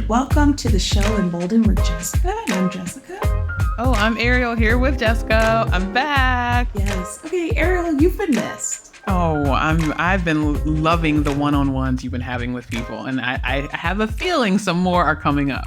Emboldened. Welcome to the show Emboldened with Jessica. And I'm Jessica. Oh, I'm Ariel here with Jessica. I'm back. Yes. Okay, Ariel, you've been missed. Oh, I've been loving the one-on-ones you've been having with people, and I have a feeling some more are coming up.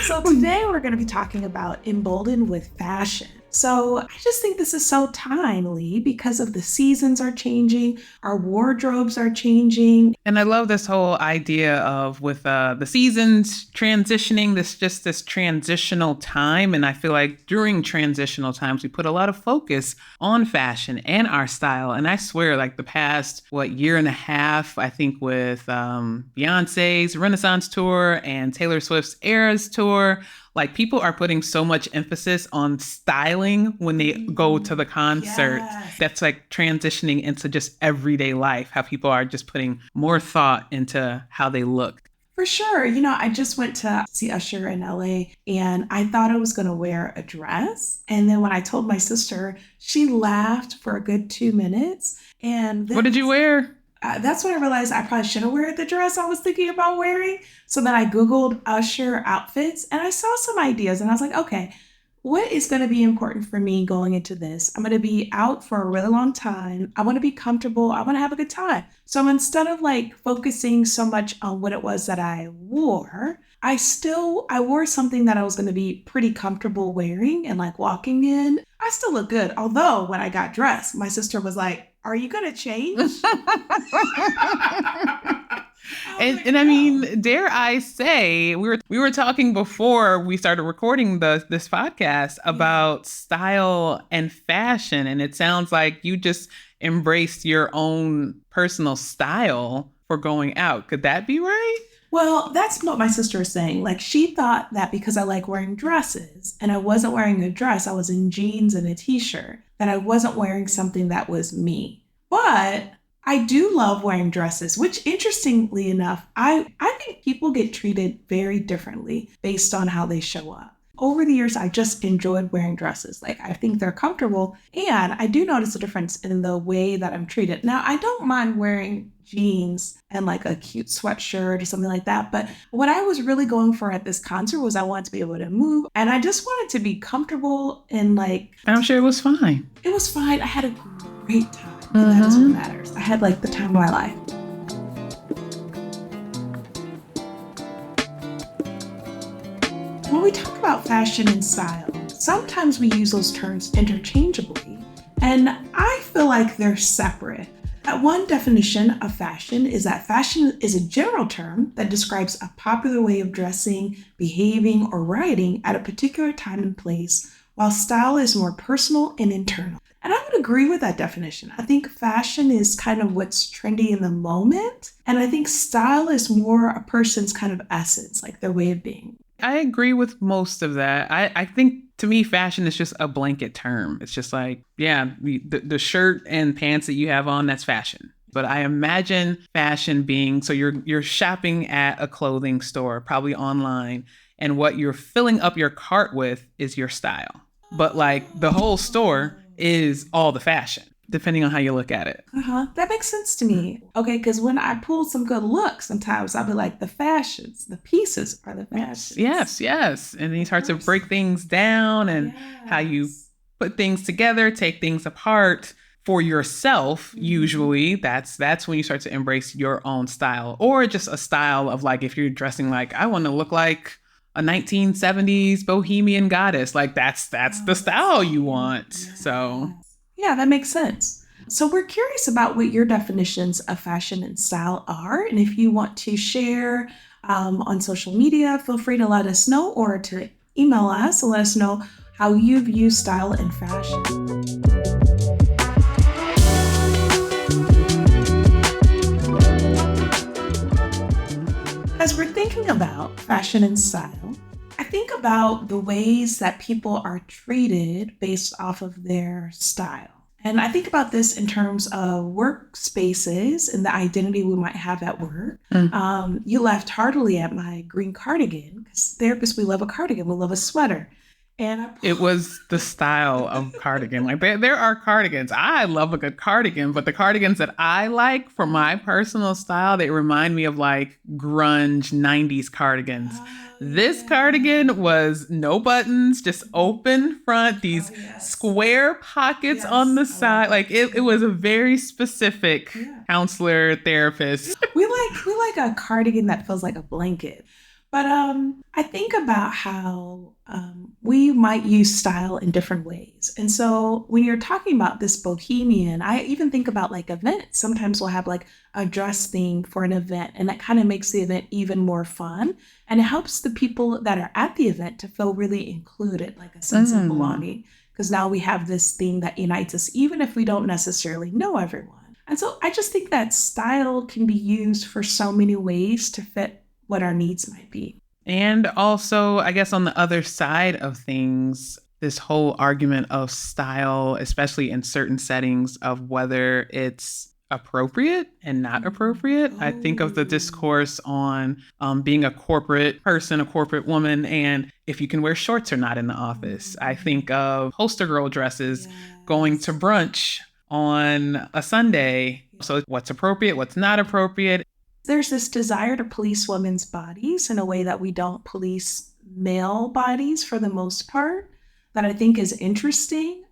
So today we're going to be talking about emboldened with fashion. So I just think this is so timely because of the seasons are changing, our wardrobes are changing. And I love this whole idea of with the seasons transitioning, this transitional time. And I feel like during transitional times, we put a lot of focus on fashion and our style. And I swear, like the past, year and a half, I think with Beyonce's Renaissance tour and Taylor Swift's Eras tour, like people are putting so much emphasis on styling when they go to the concert. Yes. That's like transitioning into just everyday life, how people are just putting more thought into how they look. For sure. I just went to see Usher in LA and I thought I was going to wear a dress. And then when I told my sister, she laughed for a good 2 minutes. And What did you wear? That's when I realized I probably should have worn the dress I was thinking about wearing. So then I Googled Usher outfits and I saw some ideas and I was like, okay, what is going to be important for me going into this? I'm going to be out for a really long time. I want to be comfortable. I want to have a good time. So instead of like focusing so much on what it was that I wore, I wore something that I was going to be pretty comfortable wearing and like walking in. I still look good. Although when I got dressed, my sister was like, "Are you going to change?" And I mean, dare I say, we were talking before we started recording this podcast about style and fashion, and it sounds like you just embraced your own personal style for going out. Could that be right? Well, that's what my sister was saying. Like, she thought that because I like wearing dresses and I wasn't wearing a dress, I was in jeans and a t-shirt, that I wasn't wearing something that was me. But I do love wearing dresses, which interestingly enough, I think people get treated very differently based on how they show up. Over the years, I just enjoyed wearing dresses. Like, I think they're comfortable, and I do notice a difference in the way that I'm treated. Now, I don't mind wearing jeans and like a cute sweatshirt or something like that, but what I was really going for at this concert was I wanted to be able to move, and I just wanted to be comfortable and like... I'm sure it was fine. It was fine. I had a great time, and that is what matters. I had like the time of my life. When we talk about fashion and style, sometimes we use those terms interchangeably, and I feel like they're separate. One definition of fashion is that fashion is a general term that describes a popular way of dressing, behaving, or writing at a particular time and place, while style is more personal and internal. And I would agree with that definition. I think fashion is kind of what's trendy in the moment, and I think style is more a person's kind of essence, like their way of being. I agree with most of that. I think to me, fashion is just a blanket term. It's just like, yeah, the shirt and pants that you have on, that's fashion. But I imagine fashion being, so you're shopping at a clothing store, probably online, and what you're filling up your cart with is your style. But like the whole store is all the fashion, depending on how you look at it. That makes sense to me. Okay, because when I pull some good looks, sometimes I'll be like, the fashions, the pieces are the fashions. Yes. And then you start to break things down and how you put things together, take things apart for yourself. Usually that's when you start to embrace your own style, or just a style of like, if you're dressing like, I want to look like a 1970s bohemian goddess, like that's the style you want. So yeah, that makes sense. So we're curious about what your definitions of fashion and style are. And if you want to share on social media, feel free to let us know, or to email us and let us know how you view style and fashion. As we're thinking about fashion and style, I think about the ways that people are treated based off of their style. And I think about this in terms of workspaces and the identity we might have at work. You laughed heartily at my green cardigan, because therapists, we love a cardigan, we love a sweater. And It was the style of cardigan. Like there are cardigans. I love a good cardigan, but the cardigans that I like for my personal style, they remind me of like grunge 90s cardigans. This cardigan was no buttons, just open front, these square pockets on the side. Like it was a very specific counselor therapist. We like a cardigan that feels like a blanket. But I think about how we might use style in different ways. And so when you're talking about this bohemian, I even think about like events. Sometimes we'll have like a dress theme for an event, and that kind of makes the event even more fun. And it helps the people that are at the event to feel really included, like a sense of belonging. Because now we have this thing that unites us, even if we don't necessarily know everyone. And so I just think that style can be used for so many ways to fit what our needs might be. And also, I guess on the other side of things, this whole argument of style, especially in certain settings, of whether it's appropriate and not appropriate. I think of the discourse on being a corporate person, a corporate woman, and if you can wear shorts or not in the office. I think of poster girl dresses, going to brunch on a Sunday. So what's appropriate, what's not appropriate. There's this desire to police women's bodies in a way that we don't police male bodies for the most part, that I think is interesting.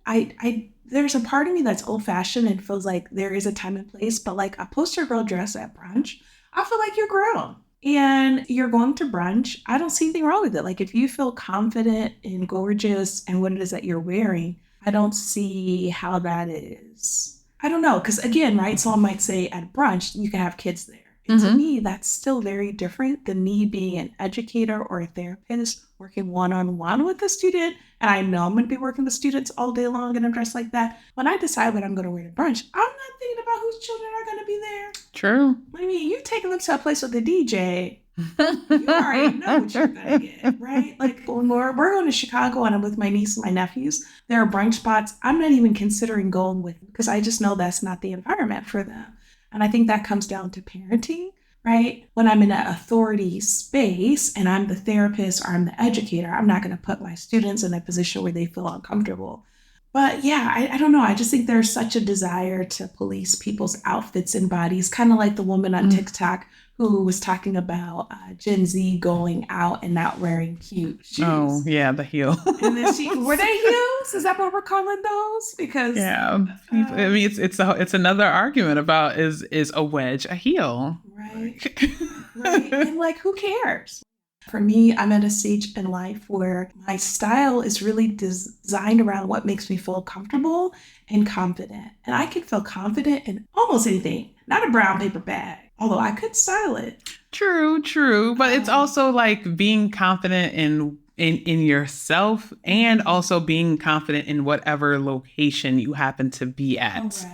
There's a part of me that's old-fashioned and feels like there is a time and place, but like a poster girl dress at brunch, I feel like you're grown and you're going to brunch. I don't see anything wrong with it. Like if you feel confident and gorgeous and what it is that you're wearing, I don't see how that is. I don't know, because again, right, someone might say at brunch, you can have kids there. And to me, that's still very different than me being an educator or a therapist working one-on-one with a student. And I know I'm going to be working with students all day long and I'm dressed like that. When I decide what I'm going to wear to brunch, I'm not thinking about whose children are going to be there. True. I mean, you've taken them to a place with a DJ. You already know what you're going to get, right? Like when we're going to Chicago and I'm with my niece and my nephews, there are brunch spots I'm not even considering going with because I just know that's not the environment for them. And I think that comes down to parenting, right? When I'm in an authority space and I'm the therapist or I'm the educator, I'm not going to put my students in a position where they feel uncomfortable. But yeah, I don't know. I just think there's such a desire to police people's outfits and bodies, kind of like the woman on TikTok who was talking about Gen Z going out and not wearing cute shoes. Oh, yeah, the heel. And then were they heels? Is that what we're calling those? Because I mean, it's another argument about is a wedge a heel? Right. Right. And like, who cares? For me, I'm at a stage in life where my style is really designed around what makes me feel comfortable and confident. And I can feel confident in almost anything, not a brown paper bag, although I could style it. True. But it's also like being confident in yourself and also being confident in whatever location you happen to be at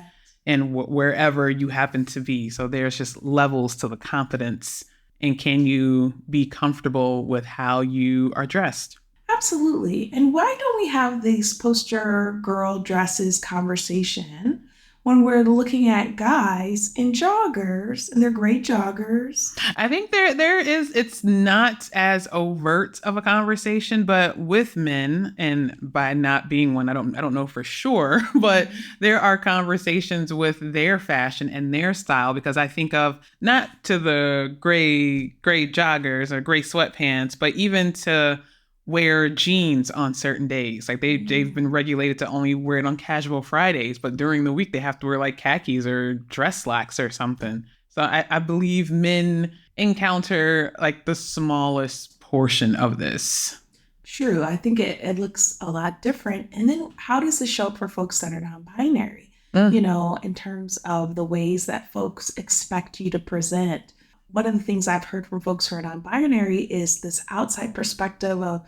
and wherever you happen to be. So there's just levels to the confidence. And can you be comfortable with how you are dressed? Absolutely. And why don't we have these poster girl dresses conversation when we're looking at guys in joggers, and they're great joggers? I think there is, it's not as overt of a conversation, but with men, and by not being one, I don't know for sure, but there are conversations with their fashion and their style, because I think of not to the gray joggers or gray sweatpants, but even to wear jeans on certain days. Like they've been regulated to only wear it on casual Fridays, but during the week they have to wear like khakis or dress slacks or something. So I believe men encounter like the smallest portion of this. True. I think it looks a lot different. And then how does this show up for folks that are non-binary? You know, in terms of the ways that folks expect you to present. One of the things I've heard from folks who are non-binary is this outside perspective of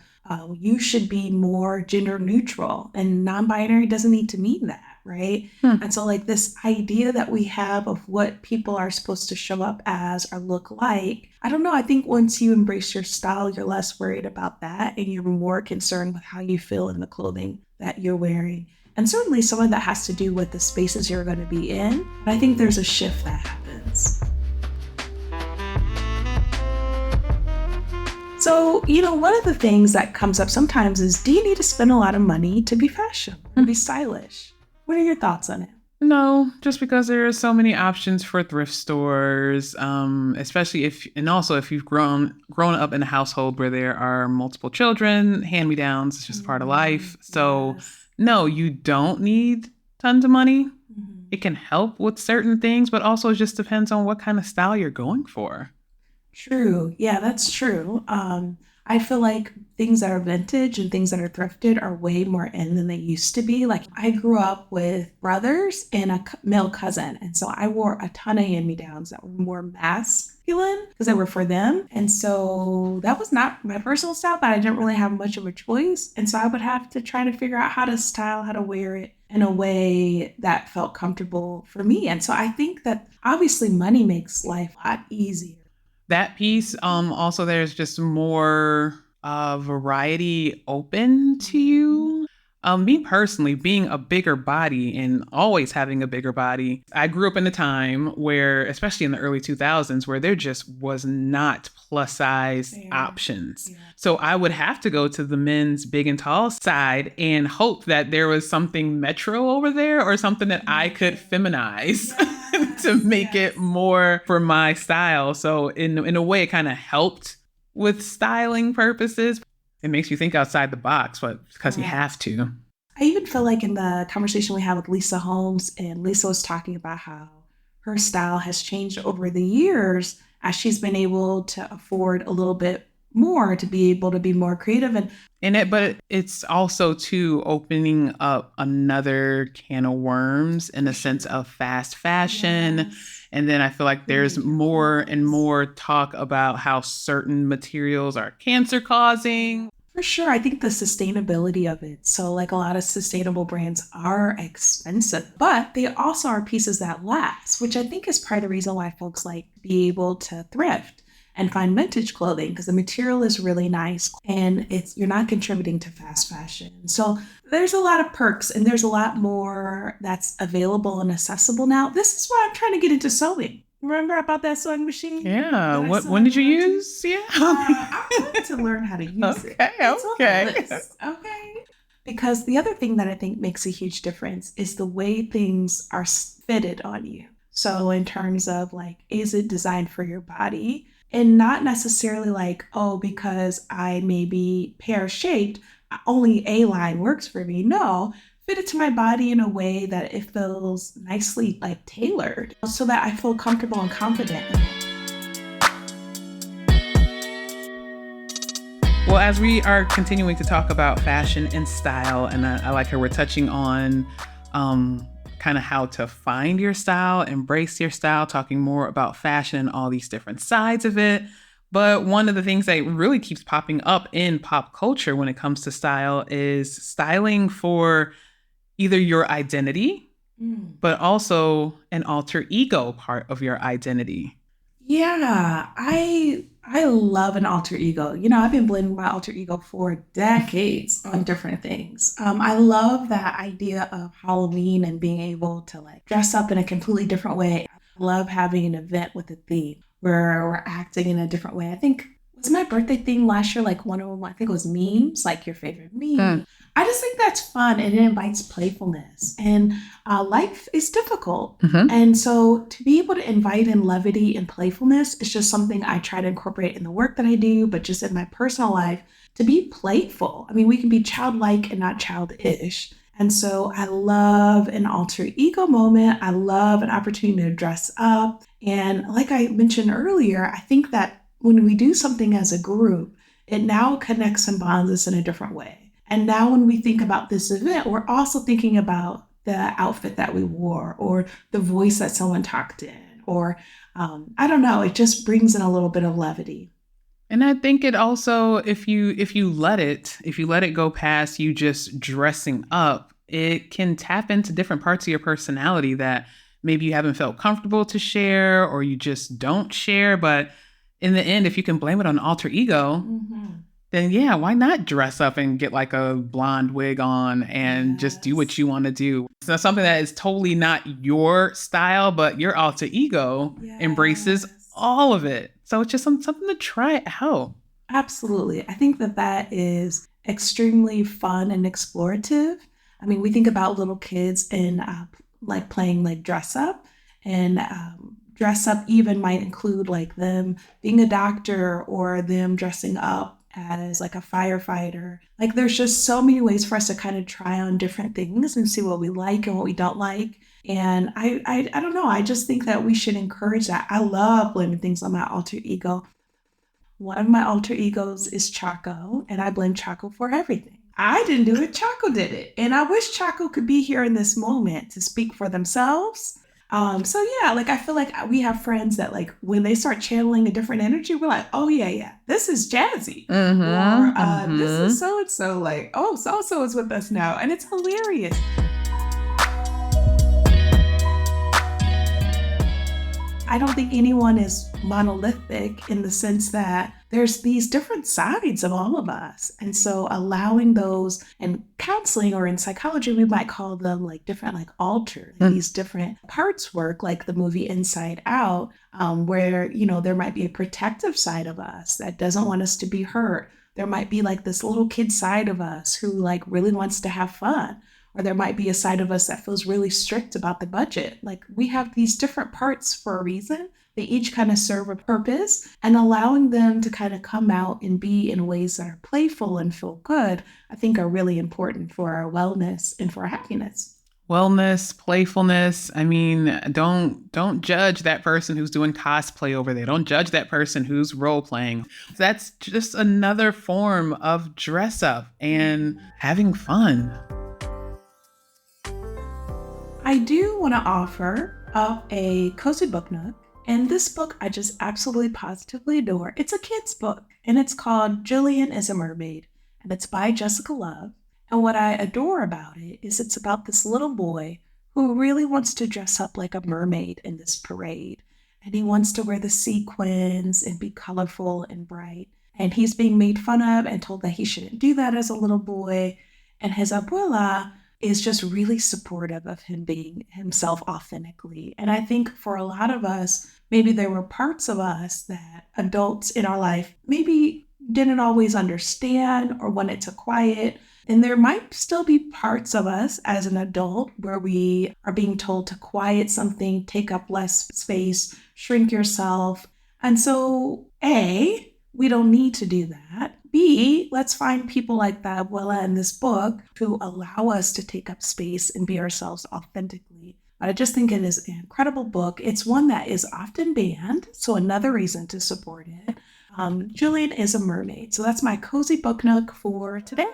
you should be more gender neutral, and non-binary doesn't need to mean that, right? And so like this idea that we have of what people are supposed to show up as or look like, I don't know. I think once you embrace your style, you're less worried about that and you're more concerned with how you feel in the clothing that you're wearing. And certainly some of that has to do with the spaces you're going to be in. But I think there's a shift that happens. So, one of the things that comes up sometimes is, do you need to spend a lot of money to be fashion, to be stylish? What are your thoughts on it? No, just because there are so many options for thrift stores, especially if you've grown up in a household where there are multiple children, hand me downs. It's just part of life. So, Yes. no, you don't need tons of money. Mhm. It can help with certain things, but also it just depends on what kind of style you're going for. True. Yeah, that's true. I feel like things that are vintage and things that are thrifted are way more in than they used to be. Like, I grew up with brothers and a male cousin, and so I wore a ton of hand-me-downs that were more masculine because they were for them. And so that was not my personal style, but I didn't really have much of a choice. And so I would have to try to figure out how to style, how to wear it in a way that felt comfortable for me. And so I think that obviously money makes life a lot easier. That piece, also there's just more variety open to you. Me personally, being a bigger body and always having a bigger body, I grew up in a time where, especially in the early 2000s, where there just was not plus size Fair. options. Yeah. So I would have to go to the men's big and tall side and hope that there was something metro over there or something that I could feminize to Yes, make it yes. more for my style. So in a way, it kind of helped with styling purposes. It makes you think outside the box, but because you have Correct. to. I even feel like in the conversation we had with Lisa Holmes, and Lisa was talking about how her style has changed over the years as she's been able to afford a little bit more to be able to be more creative. And But it's also too opening up another can of worms in for a sense sure. of fast fashion. Yes. And then I feel like We there's make your more and clothes. more talk about how certain materials are cancer causing. For sure. I think the sustainability of it. So, like, a lot of sustainable brands are expensive, but they also are pieces that last, which I think is part of the reason why folks like to be able to thrift and find vintage clothing because the material is really nice and you're not contributing to fast fashion. So there's a lot of perks and there's a lot more that's available and accessible now. This is why I'm trying to get into sewing. Remember about that sewing machine Yeah. that I What saw when in did the you laundry? use? Yeah. I want to learn how to use it. Okay, It's on the okay. list, okay? Because the other thing that I think makes a huge difference is the way things are fitted on you. So, in terms of like, is it designed for your body? And not necessarily like, oh, because I may be pear shaped, only A line works for me. No, fit it to my body in a way that it feels nicely like tailored so that I feel comfortable and confident in it. Well, as we are continuing to talk about fashion and style, and I like how we're touching on kind of how to find your style, embrace your style, talking more about fashion and all these different sides of it. But one of the things that really keeps popping up in pop culture when it comes to style is styling for either your identity, Mm. but also an alter ego part of your identity. Yeah, I love an alter ego. I've been blending my alter ego for decades on different things. I love that idea of Halloween and being able to like dress up in a completely different way. I love having an event with a theme where we're acting in a different way. I think was my birthday theme last year like one of them. I think it was memes, like your favorite Hmm. meme. I just think that's fun and it invites playfulness. And life is difficult. Mhm. And so to be able to invite in levity and playfulness is just something I try to incorporate in the work that I do, but just in my personal life to be playful. I mean, we can be childlike and not childish. And so I love an alter ego moment. I love an opportunity to dress up. And like I mentioned earlier, I think that when we do something as a group, it now connects and bonds us in a different way. And now when we think about this event, we're also thinking about the outfit that we wore or the voice that someone talked in or I don't know, it just brings in a little bit of levity. And I think it also, if you let it go past you just dressing up, it can tap into different parts of your personality that maybe you haven't felt comfortable to share or you just don't share. But in the end, if you can blame it on alter ego, Hmm. then yeah, why not dress up and get like a blonde wig on and just do what Yes. you want to do? So something that is totally not your style, but your alter ego embraces Yes. all of it. So it's just something to try out. Absolutely. I think that that is extremely fun and explorative. I mean, we think about little kids and like playing like dress up, and dress up even might include like them being a doctor or them dressing up as like a firefighter. Like, there's just so many ways for us to kind of try on different things and see what we like and what we don't like. And I don't know. I just think that we should encourage that. I love blaming things on my alter ego. One of my alter egos is Chaco, and I blame Chaco for everything. I didn't do it, Chaco did it. And I wish Chaco could be here in this moment to speak for themselves. So yeah, like I feel like we have friends that like when they start channeling a different energy, we're like, oh yeah, yeah, this is Jazzy. Or Mm-hmm. this is Mm-hmm. so and so, like, oh, so and so is with us now. And it's hilarious. I don't think anyone is monolithic in the sense that there's these different sides of all of us. And so allowing those in counseling or in psychology, we might call them like different, like alter, these different parts work, like the movie Inside Out, where, you know, there might be a protective side of us that doesn't want us to be hurt. There might be like this little kid side of us who like really wants to have fun, or there might be a side of us that feels really strict about the budget. Like, we have these different parts for a reason. They each kind of serve a purpose, and allowing them to kind of come out and be in ways that are playful and feel good, I think are really important for our wellness and for our happiness. Wellness, playfulness. I mean, don't judge that person who's doing cosplay over there. Don't judge that person who's role playing. That's just another form of dress up and having fun. I do want to offer up a cozy book nook. And this book I just absolutely positively adore. It's a kid's book, and it's called Jillian is a Mermaid, and it's by Jessica Love. And what I adore about it is it's about this little boy who really wants to dress up like a mermaid in this parade. And he wants to wear the sequins and be colorful and bright. And he's being made fun of and told that he shouldn't do that as a little boy. And his abuela is just really supportive of him being himself authentically. And I think for a lot of us, maybe there were parts of us that adults in our life maybe didn't always understand or wanted to quiet. And there might still be parts of us as an adult where we are being told to quiet something, take up less space, shrink yourself. And so, A, we don't need to do that. B, let's find people like the abuela in this book to allow us to take up space and be ourselves authentically. But I just think it is an incredible book. It's one that is often banned, so another reason to support it. Julian is a Mermaid. So that's my cozy book nook for today.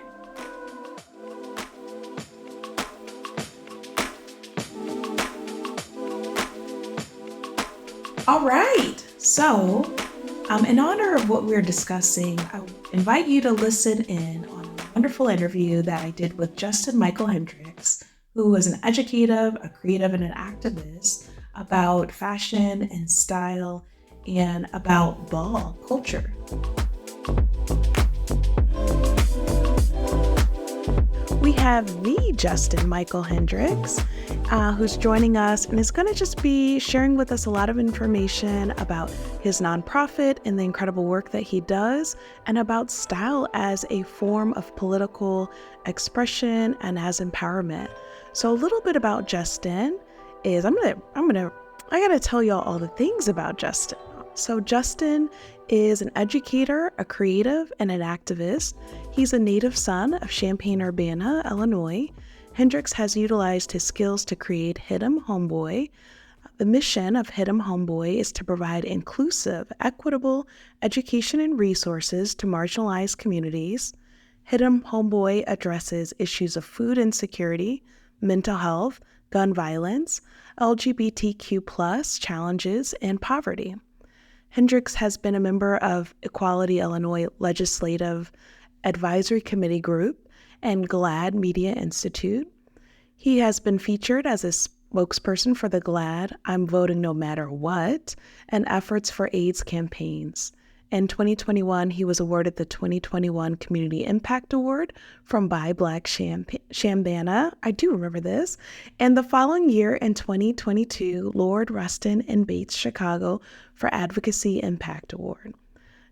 All right. So, in honor of what we're discussing, I invite you to listen in on a wonderful interview that I did with Justin Michael Hendricks, who is an educative, a creative, and an activist about fashion and style and about ball culture. We have the Justin Michael Hendricks, who's joining us and is going to just be sharing with us a lot of information about his nonprofit and the incredible work that he does, and about style as a form of political expression and as empowerment. So a little bit about Justin is I gotta tell y'all all the things about Justin. So Justin is an educator, a creative, and an activist. He's a native son of Champaign-Urbana, Illinois. Hendricks has utilized his skills to create Hit 'em Homeboy. The mission of Hit 'em Homeboy is to provide inclusive, equitable education and resources to marginalized communities. Hit 'em Homeboy addresses issues of food insecurity, mental health, gun violence, LGBTQ+ challenges, and poverty. Hendricks has been a member of Equality Illinois Legislative Advisory Committee Group and GLAAD Media Institute. He has been featured as a spokesperson for the GLAAD I'm Voting No Matter What and Efforts for AIDS campaigns. In 2021, he was awarded the 2021 Community Impact Award from Buy Black Shambana. I do remember this. And the following year, in 2022, Lord Rustin and Bates Chicago for Advocacy Impact Award.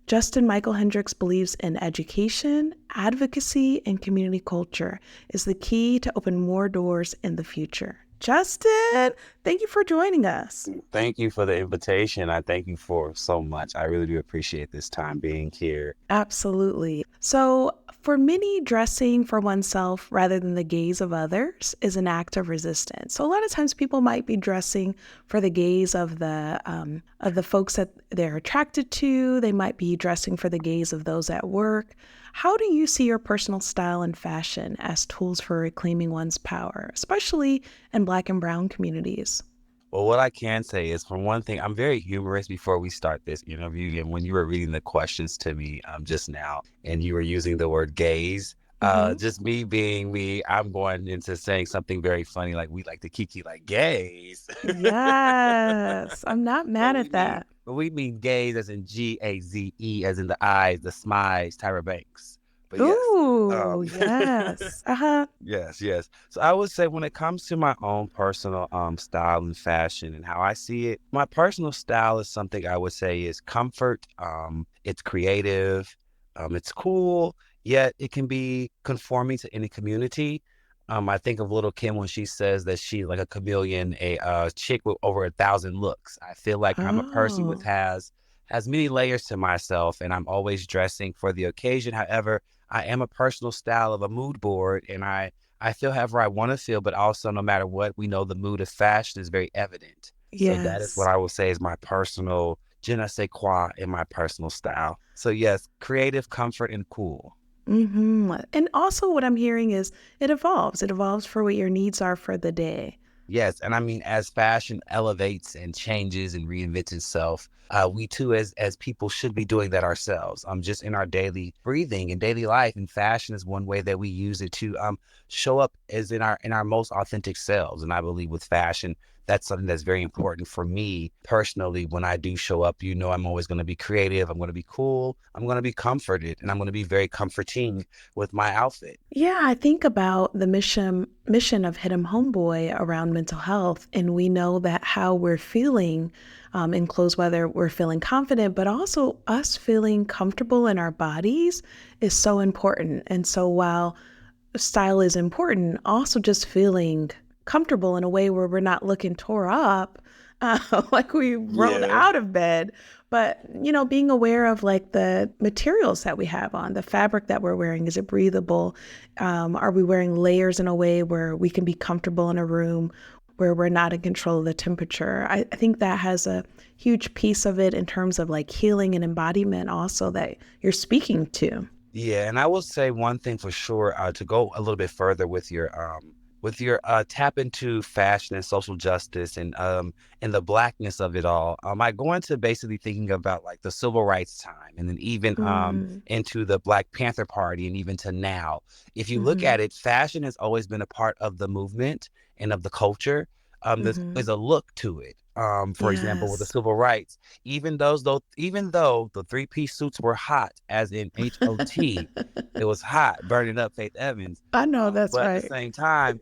Justin Michael Hendricks believes in education, advocacy, and community culture is the key to open more doors in the future. Justin, thank you for joining us. Thank you for the invitation. I thank you for so much. I really do appreciate this time being here. Absolutely. So, for many, dressing for oneself rather than the gaze of others is an act of resistance. So, a lot of times people might be dressing for the gaze of the folks that they're attracted to. They might be dressing for the gaze of those at work. How do you see your personal style and fashion as tools for reclaiming one's power, especially in Black and Brown communities? Well, what I can say is, for one thing, I'm very humorous before we start this interview. And when you were reading the questions to me just now, and you were using the word gaze, Mm-hmm. just me being me, I'm going into saying something very funny, like we like to kiki, like gaze. Yes, I'm not but mad we at mean that. but we mean gaze as in Gaze, as in the eyes, the smiles, Tyra Banks. But yes. Ooh, Um, yes. Uh-huh. Yes, yes. So I would say, when it comes to my own personal style and fashion and how I see it, my personal style is something I would say is comfort. It's creative, it's cool, yet it can be conforming to any community. I think of Little Kim when she says that she's like a chameleon, a chick with over 1,000 looks. I feel like I'm a person with Oh, has many layers to myself, and I'm always dressing for the occasion. However, I am a personal style of a mood board, and I feel however I want to feel, but also, no matter what, we know the mood of fashion is very evident. So that is what yes. I will say is my personal je ne sais quoi in my personal style. So yes, creative, comfort, and cool. Mm-hmm. And also what I'm hearing is it evolves. It evolves for what your needs are for the day. Yes, and I mean, as fashion elevates and changes and reinvents itself, we too, as people, should be doing that ourselves. Just in our daily breathing and daily life, and fashion is one way that we use it to show up as in our most authentic selves. And I believe with fashion, that's something that's very important for me personally. When I do show up, I'm always going to be creative. I'm going to be cool. I'm going to be comforted, and I'm going to be very comforting with my outfit. Yeah, I think about the mission of Hit 'em Homeboy around mental health, and we know that how we're feeling in clothes, whether we're feeling confident, but also us feeling comfortable in our bodies, is so important. And so while style is important, also just feeling comfortable in a way where we're not looking tore up, like we rolled Yeah. out of bed, but being aware of like the materials that we have on, the fabric that we're wearing. Is it breathable? Are we wearing layers in a way where we can be comfortable in a room where we're not in control of the temperature? I think that has a huge piece of it in terms of like healing and embodiment also that you're speaking to. Yeah, and I will say one thing for sure, to go a little bit further with your tap into fashion and social justice, and the blackness of it all. I go into basically thinking about like the civil rights time, and then even Mm, into the Black Panther Party, and even to now. If you look mm-hmm, at it, fashion has always been a part of the movement and of the culture. There's mm-hmm. always a look to it. For example, with the Yes. civil rights, even though the three-piece suits were hot, as in HOT, it was hot, burning up Faith Evans. I know that's But at the right. same time,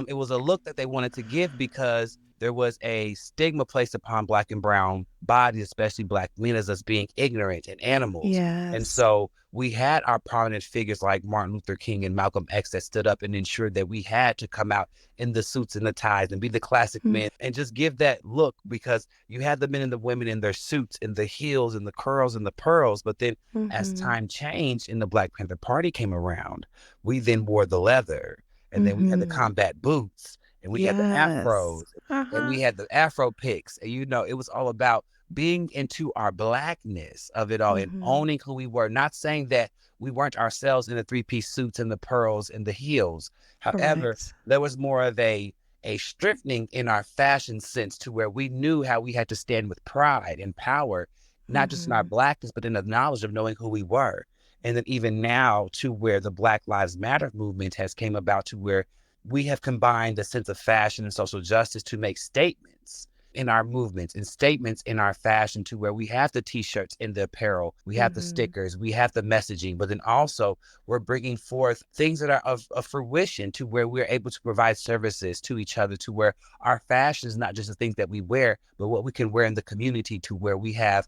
it was a look that they wanted to give, because there was a stigma placed upon Black and brown bodies, especially Black men, as us being ignorant and animals. And Yes. so we had our prominent figures like Martin Luther King and Malcolm X that stood up and ensured that we had to come out in the suits and the ties and be the classic men and just give that look, because you had the men and the women in their suits and the heels and the curls and the pearls. But then, as Mm-hmm. time changed and the Black Panther Party came around, we then wore the leather, and then we had the Mm-hmm. combat boots, and we had the Yes. afros, and Uh-huh. we had the afro picks. And it was all about being into our blackness of it all and Mm-hmm. owning who we were. Not saying that we weren't ourselves in the three-piece suits and the pearls and the heels. However, Correct. there was more of a strengthening in our fashion sense, to where we knew how we had to stand with pride and power, not just in our Mm-hmm. blackness, but in the knowledge of knowing who we were. And then even now, to where the Black Lives Matter movement has came about, to where we have combined the sense of fashion and social justice to make statements in our movements and statements in our fashion, to where we have the t-shirts and the apparel, we have the Mm-hmm. stickers, we have the messaging, but then also we're bringing forth things that are of fruition, to where we're able to provide services to each other, to where our fashion is not just the things that we wear, but what we can wear in the community, to where we have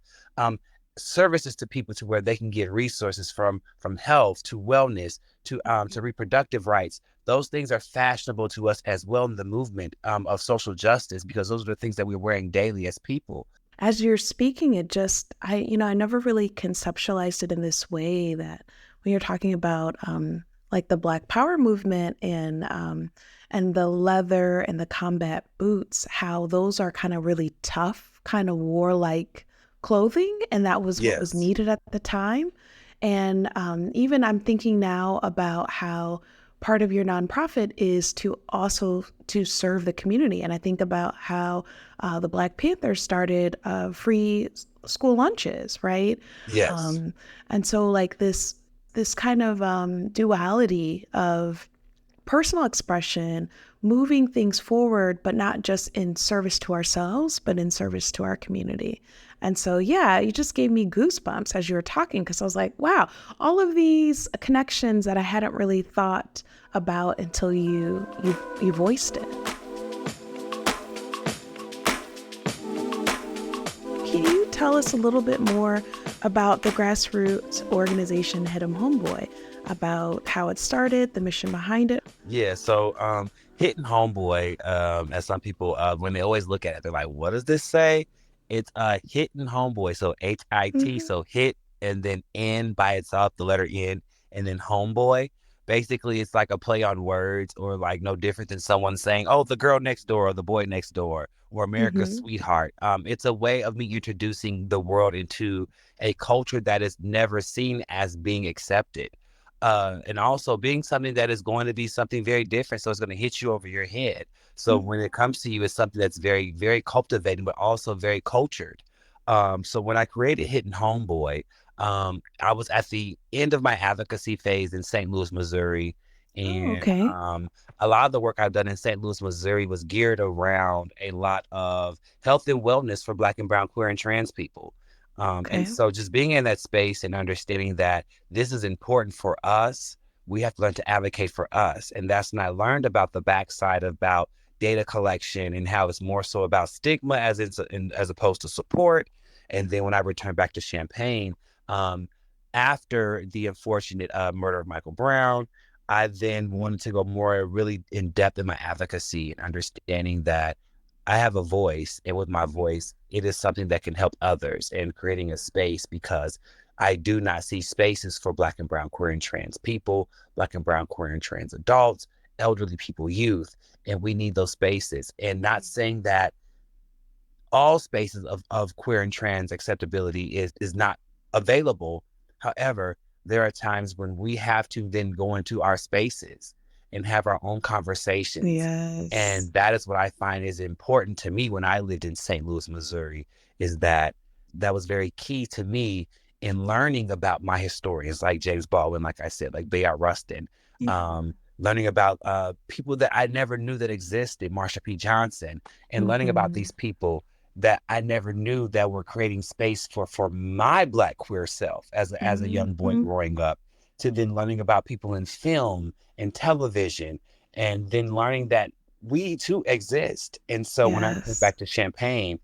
services to people to where they can get resources from health to wellness to reproductive rights. Those things are fashionable to us as well in the movement of social justice, because those are the things that we're wearing daily as people. As you're speaking, it just, I never really conceptualized it in this way, that when you're talking about like the Black Power movement and the leather and the combat boots, how those are kind of really tough, kind of warlike clothing, and that was what was Yes. needed at the time. And even I'm thinking now about how part of your nonprofit is to also to serve the community. And I think about how the Black Panthers started free school lunches, right? Yes. Um, and so like this kind of duality of personal expression, moving things forward, but not just in service to ourselves, but in service to our community. And so, yeah, you just gave me goosebumps as you were talking, because I was like, wow, all of these connections that I hadn't really thought about until you voiced it. Can you tell us a little bit more about the grassroots organization Hit 'em Homeboy, about how it started, the mission behind it? Yeah. So hitting homeboy, as some people when they always look at it, they're like, what does this say? It's hitting homeboy. So HIT. Mm-hmm. So hit and then N by itself, the letter N, and then homeboy. Basically, it's like a play on words, or like no different than someone saying, oh, the girl next door or the boy next door or America's Mm-hmm. sweetheart. It's a way of me introducing the world into a culture that is never seen as being accepted. And also being something that is going to be something very different. So it's going to hit you over your head. So when it comes to you, it's something that's very, very cultivating, but also very cultured. So when I created Hitting Homeboy, I was at the end of my advocacy phase in St. Louis, Missouri. Oh, And okay. a lot of the work I've done in St. Louis, Missouri was geared around a lot of health and wellness for Black and Brown, queer, and trans people. And Okay. so just being in that space and understanding that this is important for us, we have to learn to advocate for us. And that's when I learned about the backside about data collection and how it's more so about stigma as opposed to support. And then when I returned back to Champaign, um, after the unfortunate murder of Michael Brown, I then wanted to go more really in depth in my advocacy and understanding that I have a voice, and with my voice, it is something that can help others, and creating a space, because I do not see spaces for Black and Brown, queer, and trans people, Black and Brown, queer, and trans adults, elderly people, youth, and we need those spaces. And not saying that all spaces of queer and trans acceptability is not available. However, there are times when we have to then go into our spaces and have our own conversations. Yes. And that is what I find is important to me when I lived in St. Louis, Missouri, is that that was very key to me in learning about my historians like James Baldwin, like I said, like Bayard Rustin, learning about people that I never knew that existed, Marsha P. Johnson, and learning about Mm-hmm. these people that I never knew that were creating space for my Black queer self as a young boy Mm-hmm. growing up, to then learning about people in film and television, and then learning that we too exist. And so when I went Yes. back to Champaign,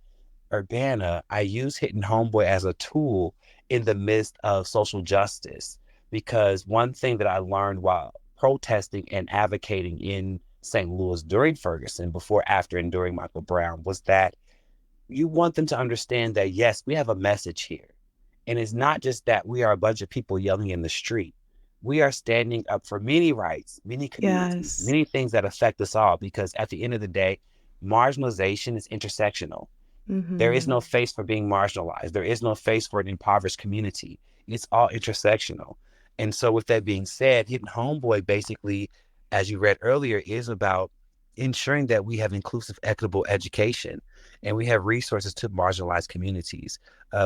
Urbana, I use Hitting Homeboy as a tool in the midst of social justice. Because one thing that I learned while protesting and advocating in St. Louis during Ferguson, before, after, and during Michael Brown, was that you want them to understand that, yes, we have a message here. And it's not just that we are a bunch of people yelling in the street. We are standing up for many rights, many communities, Yes. many things that affect us all, because at the end of the day, marginalization is intersectional. There is Mm-hmm. no face for being marginalized. There is no face for an impoverished community. It's all intersectional. And so with that being said, Hitting Homeboy basically, as you read earlier, is about ensuring that we have inclusive, equitable education, and we have resources to marginalized communities.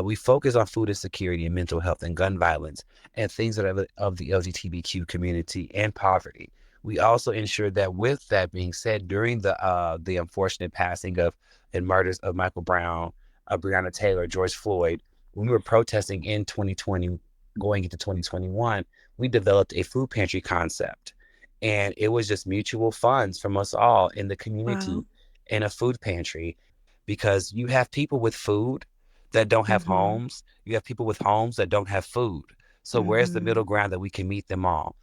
We focus on food insecurity and mental health and gun violence and things that are of the LGBTQ community and poverty. We also ensure that, with that being said, during the unfortunate passing of and murders of Michael Brown, Breonna Taylor, George Floyd, when we were protesting in 2020, going into 2021, we developed a food pantry concept. And it was just mutual funds from us all in the community Wow. in a food pantry, because you have people with food that don't have Mm-hmm. homes. You have people with homes that don't have food. So where's the Mm-hmm. middle ground that we can meet them all?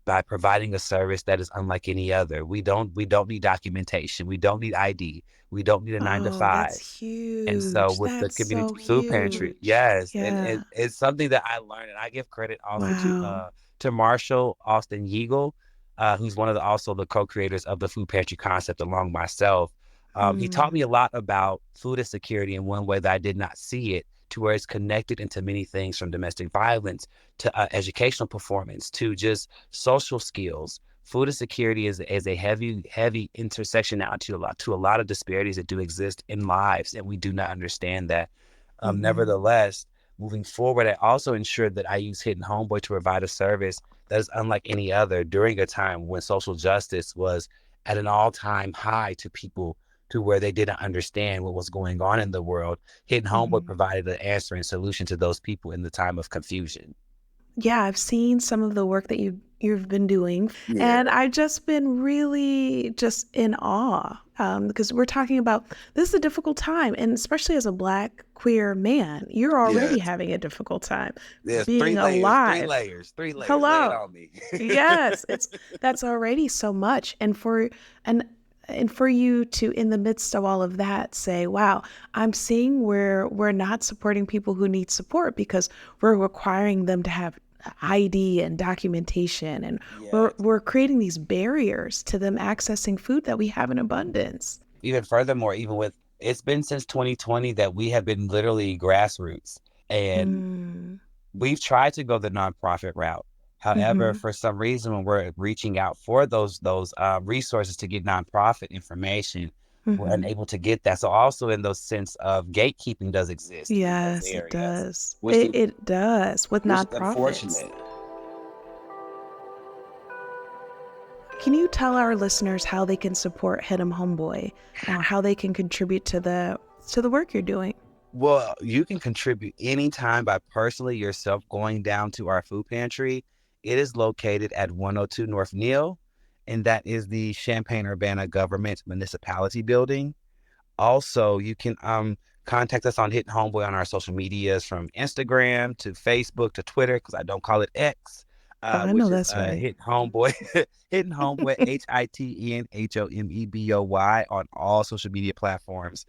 By providing a service that is unlike any other. We don't need documentation. We don't need ID. We don't need a nine to Oh, that's five. And so huge. with the That's so community food pantry, huge. yes, and Yeah. it's something that I learned, and I give credit also Wow. to Marshall Austin Yeagle, who's one of the also the co-creators of the food pantry concept along myself. He taught me Hmm. a lot about food insecurity in one way that I did not see it, to where it's connected into many things from domestic violence to educational performance to just social skills. Food insecurity is a heavy intersectionality to a lot of disparities that do exist in lives, and we do not understand that. Hmm. Nevertheless, moving forward, I also ensured that I use Hidden Homeboy to provide a service that is unlike any other during a time when social justice was at an all-time high to people, to where they didn't understand what was going on in the world. Hidden Homeboy Hmm. provided an answer and solution to those people in the time of confusion. Yeah, I've seen some of the work that you've been doing, and I've just been really just in awe because we're talking about this is a difficult time, and especially as a Black queer man, you're already Yes. having a difficult time Yes, being alive. three layers. Lay it Hello. on me. Yes, it's that's already so much. And and for you to in the midst of all of that say, wow, I'm seeing where we're not supporting people who need support because we're requiring them to have ID and documentation and Yes. we're creating these barriers to them accessing food that we have in abundance. Even furthermore, even with it's been since 2020 that we have been literally grassroots, and Mm. we've tried to go the nonprofit route. However, Hmm. for some reason, when we're reaching out for those resources to get nonprofit information, we're Hmm. unable to get that. So also in those sense of gatekeeping does exist in those Yes, it areas, does. which is It does with which is nonprofits. unfortunate. Can you tell our listeners how they can support Hidden Homeboy, how they can contribute to the work you're doing? Well, you can contribute anytime by personally yourself going down to our food pantry. It is located at 102 North Neal, and that is the Champaign-Urbana Government Municipality Building. Also, you can contact us on Hidden Homeboy on our social medias, from Instagram to Facebook to Twitter, because I don't call it X, Oh, I know which is that's right. Hidden Homeboy, Hidden Homeboy, HITENHOMEBOY on all social media platforms.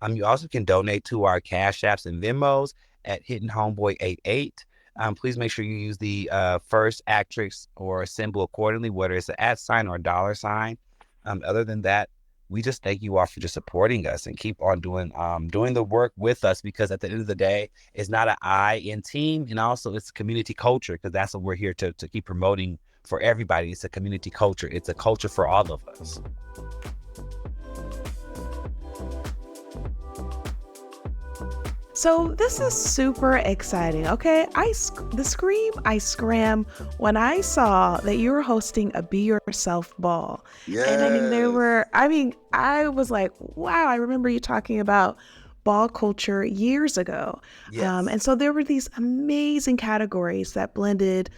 You also can donate to our Cash Apps and Venmos at Hidden Homeboy 88. Please make sure you use the first asterisk or symbol accordingly, whether it's an @ or a $sign. Other than that, we just thank you all for just supporting us and keep on doing the work with us, because at the end of the day, it's not an I in team, and also it's community culture, because that's what we're here to keep promoting for everybody. It's a community culture. It's a culture for all of us. So this is super exciting. Okay, the scream I scram when I saw that you were hosting a Be Yourself ball, and I mean there Yes. were. I was like, wow. I remember you talking about ball culture years ago, Yes. and so there were these amazing categories that blended,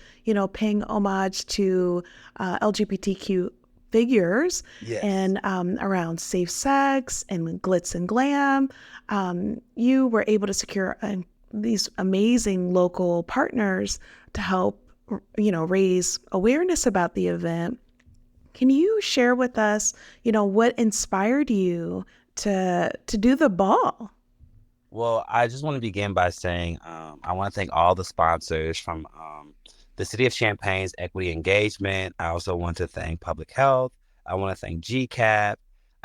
paying homage to LGBTQ figures Yes. and around safe sex and glitz and glam. You were able to secure these amazing local partners to help, raise awareness about the event. Can you share with us, what inspired you to do the ball? Well, I just want to begin by saying I want to thank all the sponsors from the City of Champagne's Equity Engagement. I also want to thank Public Health. I want to thank GCAP.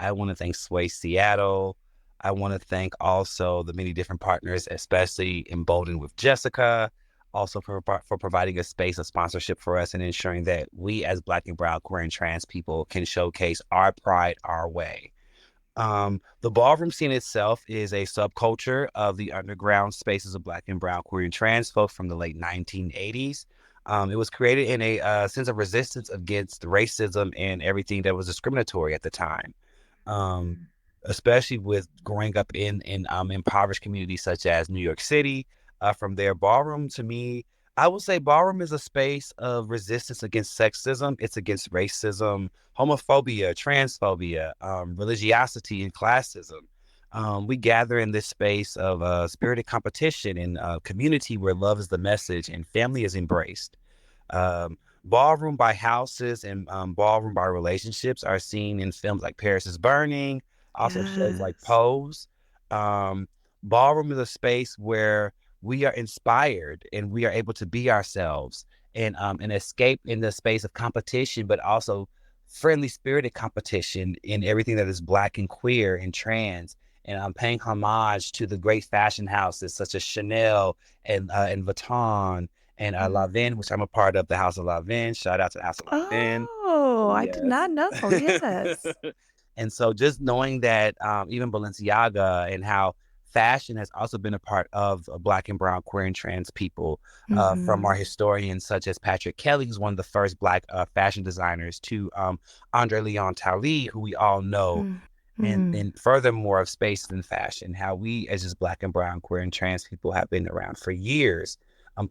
I want to thank Sway Seattle. I want to thank also the many different partners, especially Emboldened with Jessica, also for providing a space of sponsorship for us and ensuring that we as Black and Brown, queer, and trans people can showcase our pride our way. The ballroom scene itself is a subculture of the underground spaces of Black and Brown, queer, and trans folk from the late 1980s. It was created in a sense of resistance against racism and everything that was discriminatory at the time, um, especially with growing up in impoverished communities such as New York City. From there, ballroom to me, I would say ballroom is a space of resistance against sexism. It's against racism, homophobia, transphobia, religiosity, and classism. We gather in this space of spirited competition and community where love is the message and family is embraced. Ballroom by houses and ballroom by relationships are seen in films like Paris is Burning, also shows like Yes. Pose. Um, Ballroom is a space where we are inspired and we are able to be ourselves and escape in the space of competition, but also friendly spirited competition in everything that is Black and queer and trans. And I'm paying homage to the great fashion houses such as Chanel and Vuitton and La Vin, which I'm a part of, the House of La Vin. Shout out to the House of La Vin. Oh, I did Yes. not know. Yes. And so just knowing that even Balenciaga and how fashion has also been a part of Black and brown, queer and trans people from our historians such as Patrick Kelly, who's one of the first Black fashion designers, to Andre Leon Talley, who we all know. And furthermore of spaces in fashion, how we as just Black and brown, queer and trans people have been around for years,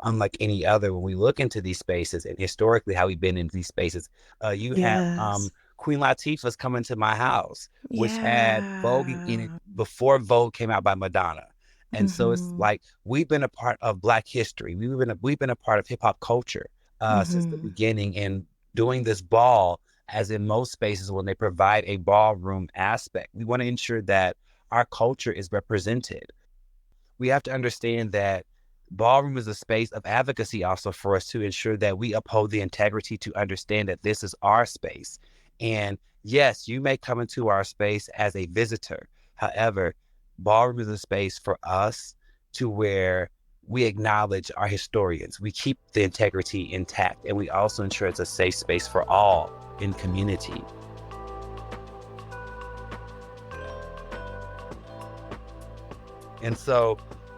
unlike any other. When we look into these spaces and historically how we've been in these spaces, you have Yes. Queen Latifah's Coming to My House, which had Vogue in it Yeah. before Vogue came out by Madonna. And so it's Mhm. like we've been a part of Black history. We've been a part of hip hop culture since the Mhm. beginning. And doing this ball, as in most spaces when they provide a ballroom aspect, we want to ensure that our culture is represented. We have to understand that ballroom is a space of advocacy also for us to ensure that we uphold the integrity to understand that this is our space. And yes, you may come into our space as a visitor. However, ballroom is a space for us to where we acknowledge our historians. We keep the integrity intact, and we also ensure it's a safe space for all in community. And so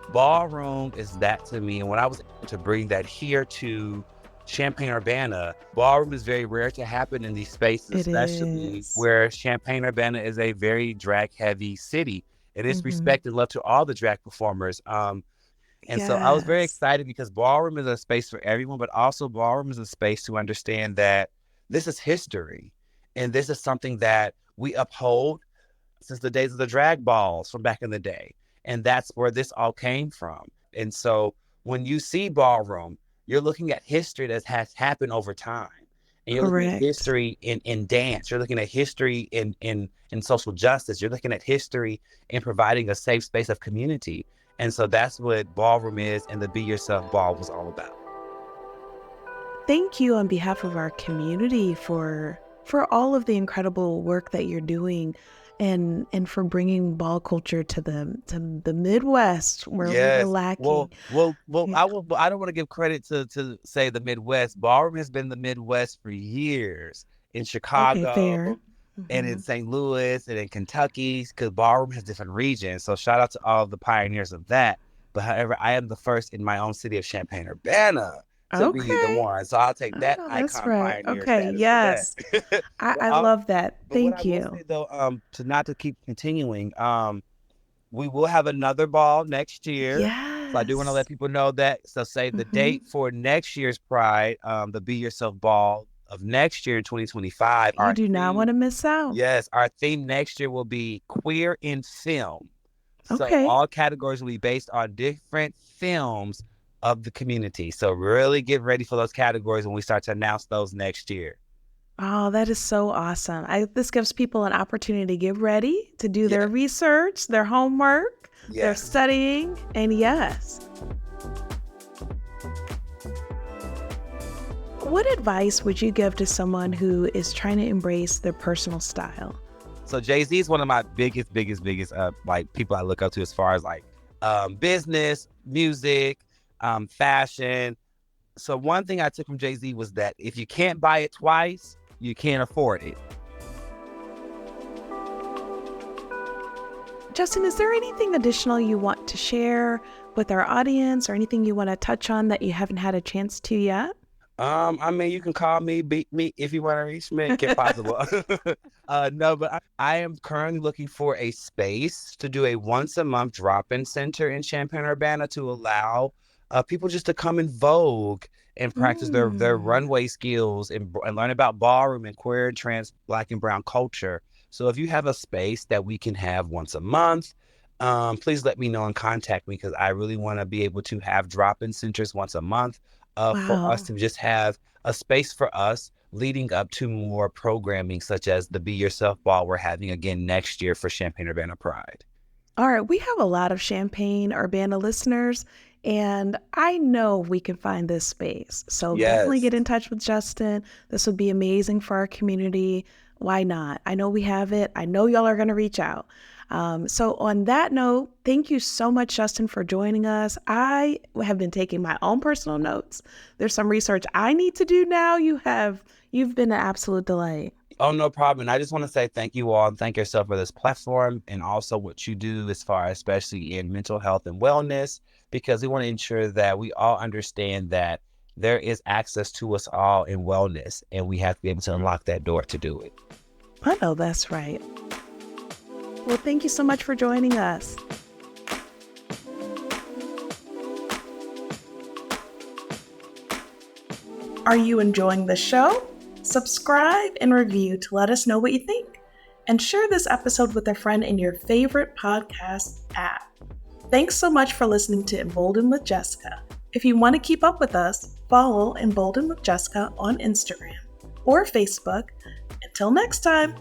ballroom is that to me. And when I was able to bring that here to Champaign-Urbana, ballroom is very rare to happen in these spaces, It especially is. where Champaign-Urbana is a very drag heavy city. It is Mhm. respect and love to all the drag performers. And so I was very Yes. excited because ballroom is a space for everyone, but also ballroom is a space to understand that this is history. And this is something that we uphold since the days of the drag balls from back in the day. And that's where this all came from. And so when you see ballroom, you're looking at history that has happened over time. And you're looking at Correct. history in dance. You're looking at history in social justice. You're looking at history in providing a safe space of community. And so that's what ballroom is, and the Be Yourself Ball was all about. Thank you on behalf of our community for all of the incredible work that you're doing and for bringing ball culture to the Midwest where we were Yes. lacking. Yeah. I don't want to give credit to say the Midwest. Ballroom has been the Midwest for years in Okay, Chicago fair. and in Mhm. St. Louis and in Kentucky, because ballroom has different regions. So shout out to all of the pioneers of that. But however, I am the first in my own city of Champaign-Urbana to be the Okay. one. So I'll take that Oh, that's icon right. pioneer Okay, status for that. yes. I, But I I'll, love that. but what I Thank will say you. though, to not to keep continuing, we will have another ball next year. So I do want to let Yes. people know that. So save the Hmm. date for next year's Pride, the Be Yourself Ball of next year in 2025. You do not want to miss out. Yes, our theme next year will be queer in film. So Okay. all categories will be based on different films of the community. So really get ready for those categories when we start to announce those next year. Oh, that is so awesome. This gives people an opportunity to get ready, to do their Yeah. research, their homework, their Yes. studying, and yes. What advice would you give to someone who is trying to embrace their personal style? So Jay-Z is one of my biggest like people I look up to as far as like business, music, fashion. So one thing I took from Jay-Z was that if you can't buy it twice, you can't afford it. Justin, is there anything additional you want to share with our audience or anything you want to touch on that you haven't had a chance to yet? I mean, you can call me, beat me if you want to reach me, if possible. No, but I am currently looking for a space to do a once a month drop-in center in Champaign-Urbana to allow people just to come in Vogue and practice their Mm. runway skills and learn about ballroom and queer, trans, Black and brown culture. So if you have a space that we can have once a month, please let me know and contact me because I really want to be able to have drop-in centers once a month for us Wow. to just have a space for us leading up to more programming such as the Be Yourself Ball we're having again next year for Champaign-Urbana Pride. All right, we have a lot of Champaign-Urbana listeners, and I know we can find this space. So definitely Yes. get in touch with Justin. This would be amazing for our community. Why not? I know we have it. I know y'all are going to reach out. So on that note, thank you so much, Justin, for joining us. I have been taking my own personal notes. There's some research I need to do now. You've been an absolute delight. Oh, no problem. And I just want to say thank you all and thank yourself for this platform and also what you do as far, especially in mental health and wellness, because we want to ensure that we all understand that there is access to us all in wellness, and we have to be able to unlock that door to do it. I know that's right. Well, thank you so much for joining us. Are you enjoying the show? Subscribe and review to let us know what you think. And share this episode with a friend in your favorite podcast app. Thanks so much for listening to Emboldened with Jessica. If you want to keep up with us, follow Emboldened with Jessica on Instagram or Facebook. Until next time.